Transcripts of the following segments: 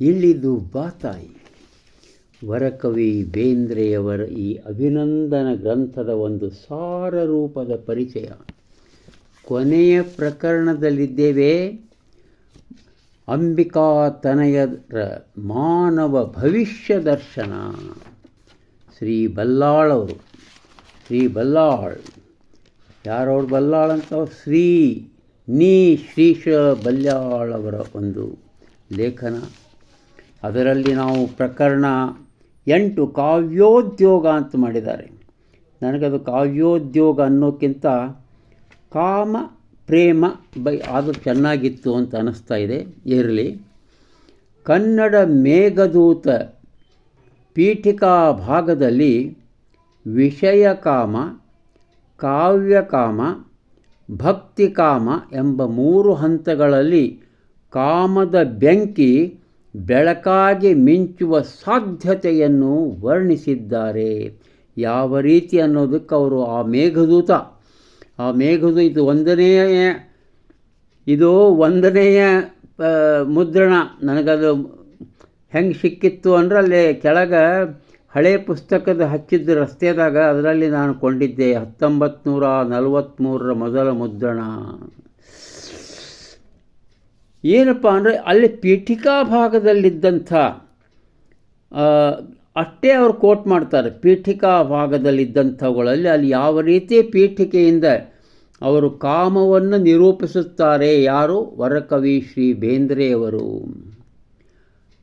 ಇಳಿದು ಬಾತಾಯಿ ವರಕವಿ ಬೇಂದ್ರೆಯವರ ಈ ಅಭಿನಂದನ ಗ್ರಂಥದ ಒಂದು ಸಾರ ರೂಪದ ಪರಿಚಯ. ಕೊನೆಯ ಪ್ರಕರಣದಲ್ಲಿದ್ದೇವೆ. ಅಂಬಿಕಾ ತನಯರ ಮಾನವ ಭವಿಷ್ಯ ದರ್ಶನ. ಶ್ರೀ ಬಲ್ಲಾಳವರು. ಶ್ರೀ ಬಲ್ಲಾಳ್ ಯಾರವ್ರು? ಬಲ್ಲಾಳ್ ಅಂತ ಶ್ರೀಶ ಬಲ್ಲಾಳವರ ಒಂದು ಲೇಖನ. ಅದರಲ್ಲಿ ನಾವು ಪ್ರಕರಣ 8 ಕಾವ್ಯೋದ್ಯೋಗ ಅಂತ ಮಾಡಿದ್ದಾರೆ. ನನಗದು ಕಾವ್ಯೋದ್ಯೋಗ ಅನ್ನೋಕ್ಕಿಂತ ಕಾಮ ಪ್ರೇಮ ಅದು ಚೆನ್ನಾಗಿತ್ತು ಅಂತ ಅನ್ನಿಸ್ತಾ ಇದೆ. ಇರಲಿ. ಕನ್ನಡ ಮೇಘದೂತ ಪೀಠಿಕಾ ಭಾಗದಲ್ಲಿ ವಿಷಯಕಾಮ, ಕಾವ್ಯಕಾಮ, ಭಕ್ತಿಕಾಮ ಎಂಬ 3 ಹಂತಗಳಲ್ಲಿ ಕಾಮದ ಬೆಂಕಿ ಬೆಳಕಾಗಿ ಮಿಂಚುವ ಸಾಧ್ಯತೆಯನ್ನು ವರ್ಣಿಸಿದ್ದಾರೆ. ಯಾವ ರೀತಿ ಅನ್ನೋದಕ್ಕೆ ಅವರು ಆ ಮೇಘದೂತ ಇದು ಒಂದನೆಯ ಮುದ್ರಣ. ನನಗದು ಹೆಂಗೆ ಸಿಕ್ಕಿತ್ತು ಅಂದರೆ ಅಲ್ಲಿ ಕೆಳಗೆ ಹಳೆ ಪುಸ್ತಕದ ಹಚ್ಚಿದ್ದ ರಸ್ತೆದಾಗ ಅದರಲ್ಲಿ ನಾನು ಕೊಂಡಿದ್ದೆ. 1943 ಮೊದಲ ಮುದ್ರಣ. ಏನಪ್ಪ ಅಂದರೆ ಅಲ್ಲಿ ಪೀಠಿಕಾ ಭಾಗದಲ್ಲಿದ್ದಂಥ ಅಷ್ಟೇ ಅವರು ಕೋಟ್ ಮಾಡ್ತಾರೆ. ಪೀಠಿಕಾ ಭಾಗದಲ್ಲಿದ್ದಂಥವುಗಳಲ್ಲಿ ಅಲ್ಲಿ ಯಾವ ರೀತಿ ಪೀಠಿಕೆಯಿಂದ ಅವರು ಕಾಮವನ್ನು ನಿರೂಪಿಸುತ್ತಾರೆ. ಯಾರು? ವರಕವಿ ಶ್ರೀ ಬೇಂದ್ರೆಯವರು.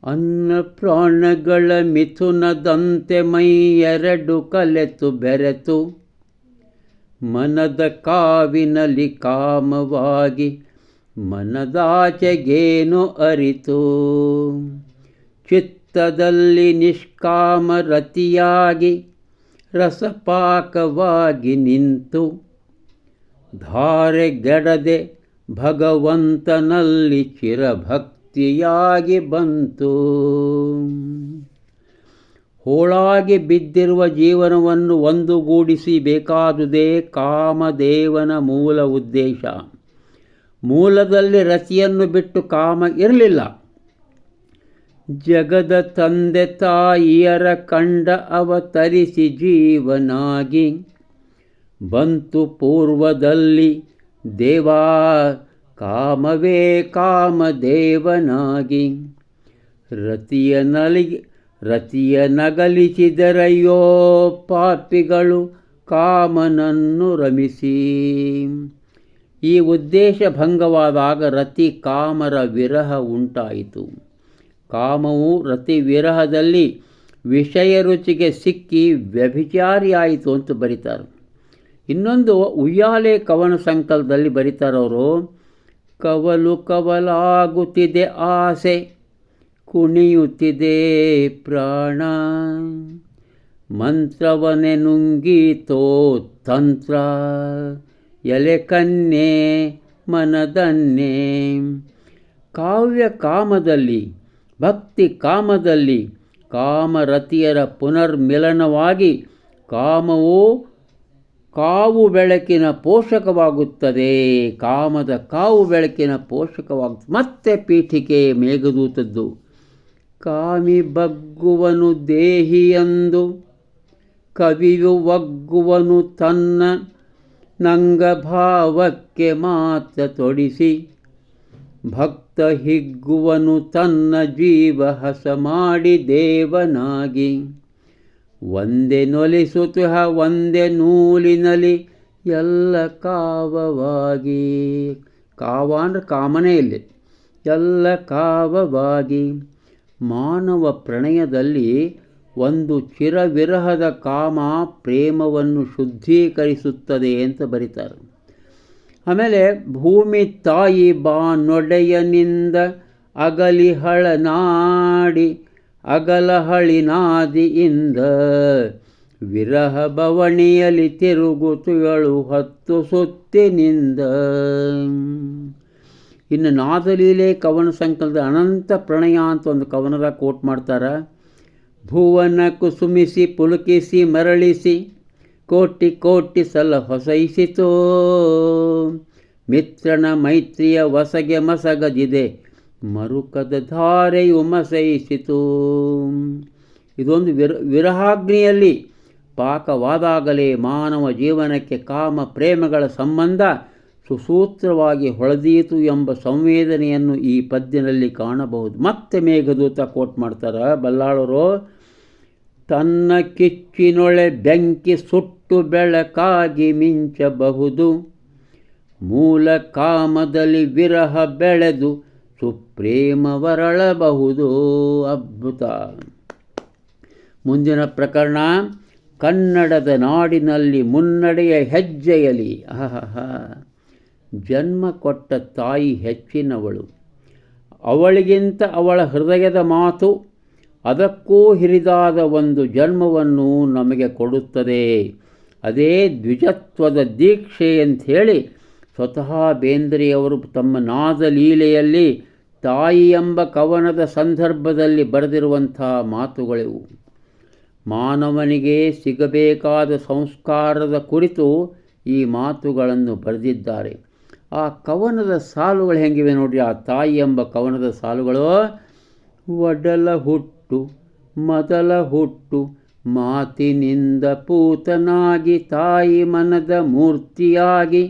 ಅನ್ನ ಪ್ರಾಣಗಳ ಮಿಥುನದಂತೆ ಮೈ ಎರಡು ಕಲೆತು ಬೆರೆತು ಮನದ ಕಾವಿನಲ್ಲಿ ಕಾಮವಾಗಿ ಮನದಾಚೆಗೇನು ಅರಿತು ಚಿತ್ತದಲ್ಲಿ ನಿಷ್ಕಾಮ ರತಿಯಾಗಿ ರಸಪಾಕವಾಗಿ ನಿಂತು ಧಾರೆಗೆಡದೆ ಭಗವಂತನಲ್ಲಿ ಚಿರಭಕ್ತಿಯಾಗಿ ಬಂತು. ಹೋಳಾಗಿ ಬಿದ್ದಿರುವ ಜೀವನವನ್ನು ಒಂದುಗೂಡಿಸಿ ಬೇಕಾದುದೇ ಕಾಮದೇವನ ಮೂಲ ಉದ್ದೇಶ. ಮೂಲದಲ್ಲಿ ರತಿಯನ್ನು ಬಿಟ್ಟು ಕಾಮ ಇರಲಿಲ್ಲ. ಜಗದ ತಂದೆ ತಾಯಿಯರ ಕಂಡ ಅವತರಿಸಿ ಜೀವನಾಗಿ ಬಂತು ಪೂರ್ವದಲ್ಲಿ ದೇವಾ ಕಾಮವೇ ಕಾಮದೇವನಾಗಿ ರತಿಯ ನಗಲಿಸಿದರಯ್ಯೋ ಪಾಪಿಗಳು ಕಾಮನನ್ನು ರಮಿಸಿ. ಈ ಉದ್ದೇಶ ಭಂಗವಾದಾಗ ರತಿ ಕಾಮರ ವಿರಹ ಉಂಟಾಯಿತು. ಕಾಮವು ರತಿ ವಿರಹದಲ್ಲಿ ವಿಷಯ ರುಚಿಗೆ ಸಿಕ್ಕಿ ವ್ಯಭಿಚಾರಿಯಾಯಿತು ಅಂತ ಬರೀತಾರೆ. ಇನ್ನೊಂದು ಉಯ್ಯಾಲೆ ಕವನ ಸಂಕಲನದಲ್ಲಿ ಬರೀತಾರವರು. ಕವಲು ಕವಲಾಗುತ್ತಿದೆ ಆಸೆ, ಕುಣಿಯುತ್ತಿದೆ ಪ್ರಾಣ, ಮಂತ್ರವನೆ ನುಂಗೀತೋ ತಂತ್ರ, ಎಲೆ ಕನ್ಯೆ ಮನದನ್ನೇ. ಕಾವ್ಯ ಕಾಮದಲ್ಲಿ, ಭಕ್ತಿ ಕಾಮದಲ್ಲಿ ಕಾಮರತಿಯರ ಪುನರ್ಮಿಲನವಾಗಿ ಕಾಮವು ಕಾವು ಬೆಳಕಿನ ಪೋಷಕವಾಗುತ್ತದೆ. ಕಾಮದ ಕಾವು ಬೆಳಕಿನ ಪೋಷಕವಾಗುತ್ತದೆ. ಮತ್ತೆ ಪೀಠಿಕೆ ಮೇಘದೂತದ್ದು. ಕಾಮಿ ಬಗ್ಗುವನು ದೇಹಿಯಂದು ಕವಿಯು ಒಗ್ಗುವನು ತನ್ನ ನಂಗಭಾವಕ್ಕೆ ಮಾತ್ರ ತೊಡಿಸಿ, ಭಕ್ತ ಹಿಗ್ಗುವನು ತನ್ನ ಜೀವ ಹಸ ಮಾಡಿ ದೇವನಾಗಿ. ಒಂದೇ ನೊಲಿಸುತ್ತುಹ ಒಂದೇ ನೂಲಿನಲ್ಲಿ ಎಲ್ಲ ಕಾವವಾಗಿ. ಕಾವ ಅಂದರೆ ಕಾಮನೇ ಇಲ್ಲಿ. ಎಲ್ಲ ಕಾವವಾಗಿ. ಮಾನವ ಪ್ರಣಯದಲ್ಲಿ ಒಂದು ಚಿರವಿರಹದ ಕಾಮ ಪ್ರೇಮವನ್ನು ಶುದ್ಧೀಕರಿಸುತ್ತದೆ ಅಂತ ಬರೀತಾರೆ. ಆಮೇಲೆ ಭೂಮಿ ತಾಯಿ ಬಾನೊಡೆಯನಿಂದ ಅಗಲಿಹಳನಾಡಿ ಅಗಲಹಳಿನಾದಿಯಿಂದ ವಿರಹ ಬವಣಿಯಲಿ ತಿರುಗುತುಗಳು 10 ಸುತ್ತಿನಿಂದ. ಇನ್ನು ನಾದಲೀಲೆ ಕವನ ಸಂಕಲನದ ಅನಂತ ಪ್ರಣಯ ಅಂತ ಒಂದು ಕವನದ ಕೋಟ್ ಮಾಡ್ತಾರೆ. ಭುವನ ಕುಸುಮಿಸಿ ಪುಲಕಿಸಿ ಮರಳಿಸಿ ಕೋಟಿ ಕೋಟಿ ಸಲ ಹೊಸೈಸಿತೋ, ಮಿತ್ರನ ಮೈತ್ರಿಯ ವಸಗೆ ಮಸಗದಿದೆ, ಮರುಕದ ಧಾರೆಯು ಮಸೈಸಿತು. ಇದೊಂದು ವಿರಹಾಗ್ನಿಯಲ್ಲಿ ಪಾಕವಾದಾಗಲೇ ಮಾನವ ಜೀವನಕ್ಕೆ ಕಾಮ ಪ್ರೇಮಗಳ ಸಂಬಂಧ ಸುಸೂತ್ರವಾಗಿ ಹೊಳೆದೀತು ಎಂಬ ಸಂವೇದನೆಯನ್ನು ಈ ಪದ್ಯದಲ್ಲಿ ಕಾಣಬಹುದು. ಮತ್ತೆ ಮೇಘದೂತ ಕೋಟ್ ಮಾಡ್ತಾರೆ ಬಲ್ಲಾಳರು. ತನ್ನ ಕಿಚ್ಚಿನೊಳೆ ಬೆಂಕಿ ಸುಟ್ಟು ಬೆಳಕಾಗಿ ಮಿಂಚಬಹುದು, ಮೂಲ ಕಾಮದಲ್ಲಿ ವಿರಹ ಬೆಳೆದು ಸುಪ್ರೇಮ ವರಳಬಹುದು. ಅದ್ಭುತ. ಮುಂದಿನ ಪ್ರಕರಣ ಕನ್ನಡದ ನಾಡಿನಲ್ಲಿ ಮುನ್ನಡೆಯ ಹೆಜ್ಜೆಯಲಿ. ಜನ್ಮ ಕೊಟ್ಟ ತಾಯಿ ಹೆಚ್ಚಿನವಳು, ಅವಳಿಗಿಂತ ಅವಳ ಹೃದಯದ ಮಾತು ಅದಕ್ಕೂ ಹಿರಿದಾದ ಒಂದು ಜನ್ಮವನ್ನು ನಮಗೆ ಕೊಡುತ್ತದೆ. ಅದೇ ದ್ವಿಜತ್ವದ ದೀಕ್ಷೆ ಅಂಥೇಳಿ ಸ್ವತಃ ಬೇಂದ್ರೆಯವರು ತಮ್ಮ ನಾದಲೀಲೆಯಲ್ಲಿ ತಾಯಿ ಎಂಬ ಕವನದ ಸಂದರ್ಭದಲ್ಲಿ ಬರೆದಿರುವಂಥ ಮಾತುಗಳಿವು. ಮಾನವನಿಗೆ ಸಿಗಬೇಕಾದ ಸಂಸ್ಕಾರದ ಕುರಿತು ಈ ಮಾತುಗಳನ್ನು ಬರೆದಿದ್ದಾರೆ. ಆ ಕವನದ ಸಾಲುಗಳು ಹೆಂಗಿವೆ ನೋಡ್ರಿ. ಆ ತಾಯಿ ಎಂಬ ಕವನದ ಸಾಲುಗಳು: ಒಡಲ ಹುಟ್ಟು ಮೊದಲ ಹುಟ್ಟು ಮಾತಿನಿಂದ ಪೂತನಾಗಿ, ತಾಯಿ ಮನದ ಮೂರ್ತಿಯಾಗಿ,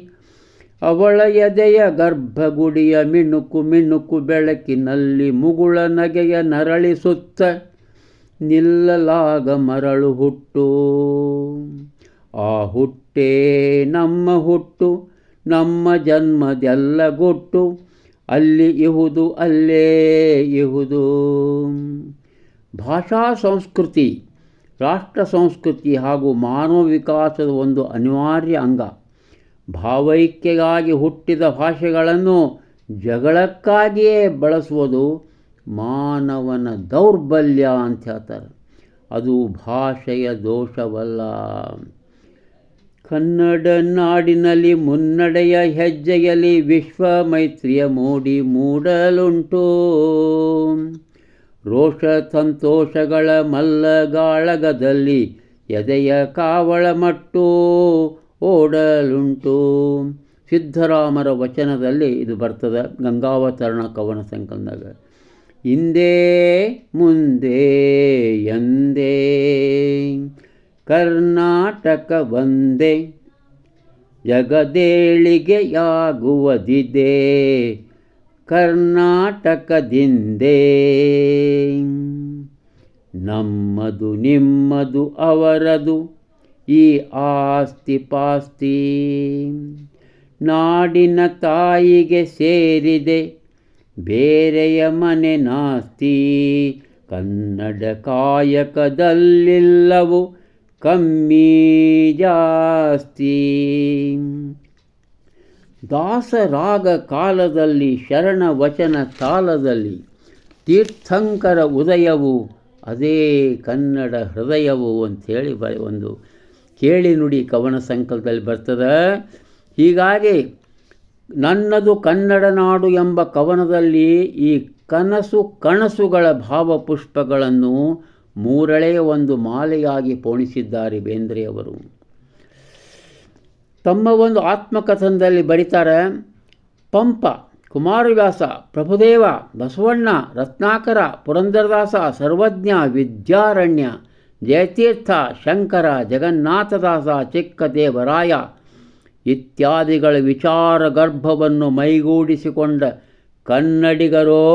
ಅವಳ ಎದೆಯ ಗರ್ಭಗುಡಿಯ ಮಿಣುಕು ಮಿಣುಕು ಬೆಳಕಿನಲ್ಲಿ ಮುಗುಳ ನಗೆಯ ನರಳಿಸುತ್ತ, ನಿಲ್ಲಲಾಗ ಮರಳು ಹುಟ್ಟು. ಆ ಹುಟ್ಟೇ ನಮ್ಮ ಹುಟ್ಟು, ನಮ್ಮ ಜನ್ಮದೆಲ್ಲ ಗೊಟ್ಟು, ಅಲ್ಲಿ ಇಹುದು ಅಲ್ಲೇ ಇಹುದು. ಭಾಷಾ ಸಂಸ್ಕೃತಿ ರಾಷ್ಟ್ರ ಸಂಸ್ಕೃತಿ ಹಾಗೂ ಮಾನವ ವಿಕಾಸದ ಒಂದು ಅನಿವಾರ್ಯ ಅಂಗ. ಭಾವೈಕ್ಯಗಾಗಿ ಹುಟ್ಟಿದ ಭಾಷೆಗಳನ್ನು ಜಗಳಕ್ಕಾಗಿಯೇ ಬಳಸುವುದು ಮಾನವನ ದೌರ್ಬಲ್ಯ ಅಂತ ಹೇಳ್ತಾರೆ. ಅದು ಭಾಷೆಯ ದೋಷವಲ್ಲ. ಕನ್ನಡ ನಾಡಿನಲ್ಲಿ ಮುನ್ನಡೆಯ ಹೆಜ್ಜೆಯಲ್ಲಿ ವಿಶ್ವ ಮೈತ್ರಿಯ ಮೋಡಿ ಮೂಡಲುಂಟು, ರೋಷ ಸಂತೋಷಗಳ ಮಲ್ಲಗಾಳಗದಲ್ಲಿ ಎದೆಯ ಕಾವಳ ಮಟ್ಟು ಓಡಲುಂಟು. ಸಿದ್ಧರಾಮರ ವಚನದಲ್ಲಿ ಇದು ಬರ್ತದೆ ಗಂಗಾವತರಣ ಕವನ ಸಂಕಲನದಾಗ. ಹಿಂದೆ ಮುಂದೆ ಎಂದೇ ಕರ್ನಾಟಕ ಒಂದೇ, ಜಗದೇಳಿಗೆಯಾಗುವುದಿದೆ ಕರ್ನಾಟಕದಿಂದೇ. ನಮ್ಮದು ನಿಮ್ಮದು ಅವರದು ಈ ಆಸ್ತಿ ಪಾಸ್ತಿ, ನಾಡಿನ ತಾಯಿಗೆ ಸೇರಿದೆ ಬೇರೆಯ ಮನೆ ನಾಸ್ತಿ. ಕನ್ನಡ ಕಾಯಕದಲ್ಲಿಲ್ಲವು ಕಮ್ಮಿ ಜಾಸ್ತಿ. ದಾಸರಾಗ ಕಾಲದಲ್ಲಿ ಶರಣ ವಚನ ತಾಲದಲ್ಲಿ ತೀರ್ಥಂಕರ ಉದಯವು ಅದೇ ಕನ್ನಡ ಹೃದಯವು ಅಂಥೇಳಿ ಒಂದು ಕೇಳಿ ನುಡಿ ಕವನ ಸಂಕಲನದಲ್ಲಿ ಬರ್ತದೆ. ಹೀಗಾಗಿ ನನ್ನದು ಕನ್ನಡ ನಾಡು ಎಂಬ ಕವನದಲ್ಲಿ ಈ ಕನಸು ಕಣಸುಗಳ ಭಾವಪುಷ್ಪಗಳನ್ನು ಮೂರಳೆಯ ಒಂದು ಮಾಲೆಯಾಗಿ ಪೋಣಿಸಿದ್ದಾರೆ ಬೇಂದ್ರೆಯವರು. ತಮ್ಮ ಒಂದು ಆತ್ಮಕಥನದಲ್ಲಿ ಬರೀತಾರೆ: ಪಂಪ, ಕುಮಾರವ್ಯಾಸ, ಪ್ರಭುದೇವ, ಬಸವಣ್ಣ, ರತ್ನಾಕರ, ಪುರಂದರದಾಸ, ಸರ್ವಜ್ಞ, ವಿದ್ಯಾರಣ್ಯ, ಜಯತೀರ್ಥ, ಶಂಕರ, ಜಗನ್ನಾಥದಾಸ, ಚಿಕ್ಕದೇವರಾಯ ಇತ್ಯಾದಿಗಳ ವಿಚಾರ ಗರ್ಭವನ್ನು ಮೈಗೂಡಿಸಿಕೊಂಡ ಕನ್ನಡಿಗರೋ,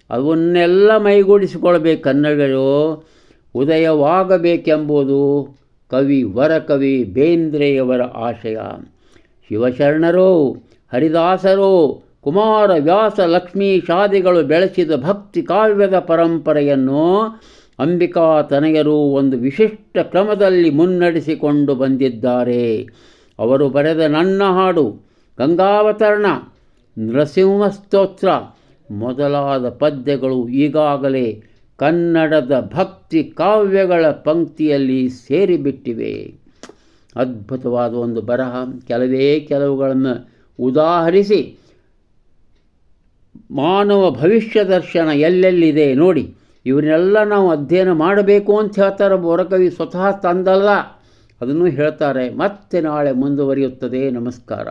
ಅವನ್ನೆಲ್ಲ ಮೈಗೂಡಿಸಿಕೊಳ್ಬೇಕು ಕನ್ನಡಿಗರು, ಉದಯವಾಗಬೇಕೆಂಬುದು ಕವಿ ವರಕವಿ ಬೇಂದ್ರೆಯವರ ಆಶಯ. ಶಿವಶರಣರು, ಹರಿದಾಸರು, ಕುಮಾರ, ವ್ಯಾಸ, ಲಕ್ಷ್ಮೀಶಾದಿಗಳು ಬೆಳೆಸಿದ ಭಕ್ತಿ ಕಾವ್ಯದ ಪರಂಪರೆಯನ್ನು ಅಂಬಿಕಾ ತನಯರು ಒಂದು ವಿಶಿಷ್ಟ ಕ್ರಮದಲ್ಲಿ ಮುನ್ನಡೆಸಿಕೊಂಡು ಬಂದಿದ್ದಾರೆ. ಅವರು ಬರೆದ ನನ್ನ ಹಾಡು, ಗಂಗಾವತರಣ, ನರಸಿಂಹಸ್ತೋತ್ರ ಮೊದಲಾದ ಪದ್ಯಗಳು ಈಗಾಗಲೇ ಕನ್ನಡದ ಭಕ್ತಿ ಕಾವ್ಯಗಳ ಪಂಕ್ತಿಯಲ್ಲಿ ಸೇರಿಬಿಟ್ಟಿವೆ. ಅದ್ಭುತವಾದ ಒಂದು ಬರಹ. ಕೆಲವುಗಳನ್ನು ಉದಾಹರಿಸಿ ಮಾನವ ಭವಿಷ್ಯ ದರ್ಶನ ಎಲ್ಲೆಲ್ಲಿದೆ ನೋಡಿ, ಇವನ್ನೆಲ್ಲ ನಾವು ಅಧ್ಯಯನ ಮಾಡಬೇಕು ಅಂತ ಹೇಳ್ತಾರೆ ವರಕವಿ. ಸ್ವತಃ ತಂದಲ್ಲ, ಅದನ್ನು ಹೇಳ್ತಾರೆ. ಮತ್ತೆ ನಾಳೆ ಮುಂದುವರಿಯುತ್ತದೆ. ನಮಸ್ಕಾರ.